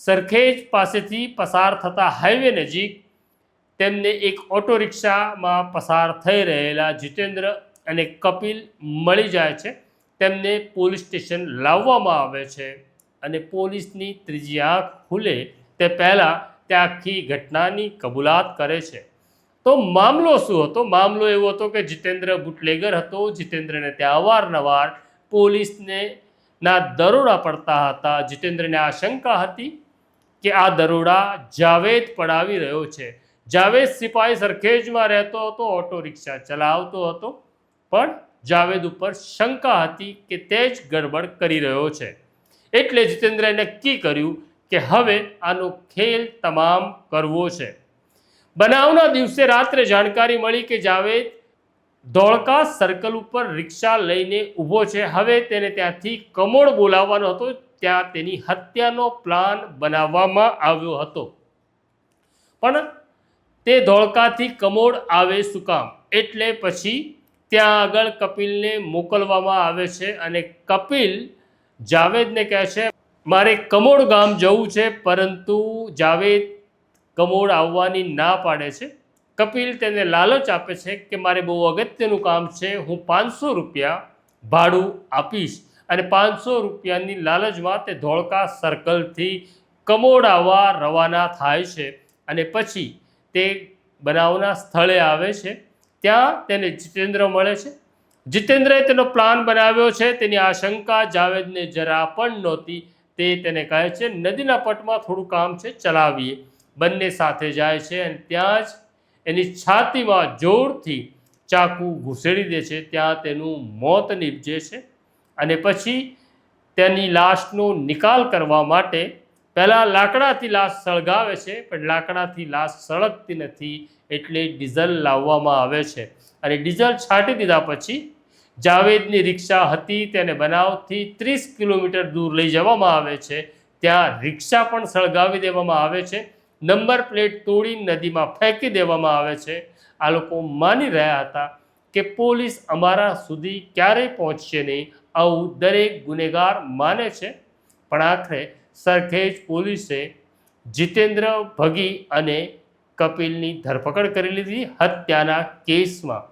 સરખેજ પાસેથી પસાર થતા હાઈવે નજીક તેમને એક ઓટો રિક્ષામાં પસાર થઈ રહેલા જીતેન્દ્ર અને કપિલ મળી જાય છે. તેમને પોલીસ સ્ટેશન લાવવામાં આવે છે અને પોલીસની ત્રીજી આંખ ખુલે તે પહેલાં તે આખી ઘટનાની કબૂલાત કરે છે. તો મામલો શું હતો? મામલો એવો હતો કે જીતેન્દ્ર બુટલેગર હતો. જીતેન્દ્રને ત્યાં અવારનવાર પોલીસને દરોડા પડતા હતા. જીતેન્દ્રને આશંકા હતી કે આ દરોડા જાવેદ પડાવી રહ્યો છે. જાવેદ સિપાઈ સરખેજમાં રહેતો હતો, ઓટો રિક્ષા ચલાવતો હતો, પણ જાવેદ ઉપર શંકા હતી કે તે જ ગડબડ કરી રહ્યો છે. એટલે જીતેન્દ્રએ નક્કી કર્યું કે હવે આનો ખેલ તમામ કરવો છે. બનાવના દિવસે રાત્રે જાણકારી મળી કે જાવેદ ધોળકા સર્કલ ઉપર રિક્ષા લઈને ઊભો છે. હવે તેને ત્યાંથી કમોડ બોલાવવાનો હતો. ત્યાં તેની હત્યાનો પ્લાન બનાવવામાં આવ્યો હતો. પણ તે ધોળકાથી કમોડ આવે શું કામ? એટલે પછી ત્યાં આગળ કપિલને મોકલવામાં આવે છે અને કપિલ જાવેદને કહે છે મારે કમોડ ગામ જવું છે, પરંતુ જાવેદ કમોડ આવવાની ના પાડે છે. કપિલ તેને લાલચ આપે છે કે મારે બહુ અગત્યનું કામ છે, હું 500 રૂપિયા ભાડું આપીશ, અને 500 રૂપિયાની લાલચમાં તે ધોળકા સર્કલથી કમોડ આવવા રવાના થાય છે. અને પછી તે બનાવના સ્થળે આવે છે. ત્યાં તેને જીતેન્દ્ર મળે છે. જીતેન્દ્રએ તેનો પ્લાન બનાવ્યો છે. તેની આશંકા જાવેદને જરા પણ નહોતી. તે તેને કહે છે નદીના પટમાં થોડું કામ છે, ચલાવીએ. બંને સાથે જાય છે અને ત્યાં જ એની છાતીમાં જોરથી ચાકુ ઘૂસેડી દે છે. ત્યાં તેનું મોત નીપજે છે. અને પછી તેની લાશનો નિકાલ કરવા માટે પહેલાં લાકડાથી લાશ સળગાવે છે, પણ લાકડાથી લાશ સળગતી નથી. એટલે ડીઝલ લાવવામાં આવે છે અને ડીઝલ છાંટી દીધા પછી જાવેદની રિક્ષા હતી તેને બનાવથી 30 કિલોમીટર દૂર લઈ જવામાં આવે છે. ત્યાં રિક્ષા પણ સળગાવી દેવામાં આવે છે. નંબર પ્લેટ તોડી નદીમાં ફેંકી દેવામાં આવે છે. આ લોકો માની રહ્યા હતા કે પોલીસ અમારા સુધી ક્યારેય પહોંચશે નહીં, આવું દરેક ગુનેગાર માને છે. પણ આખરે સરખેજ પોલીસે જીતેન્દ્ર, ભગી અને કપિલની ધરપકડ કરી લીધી હત્યાના કેસમાં.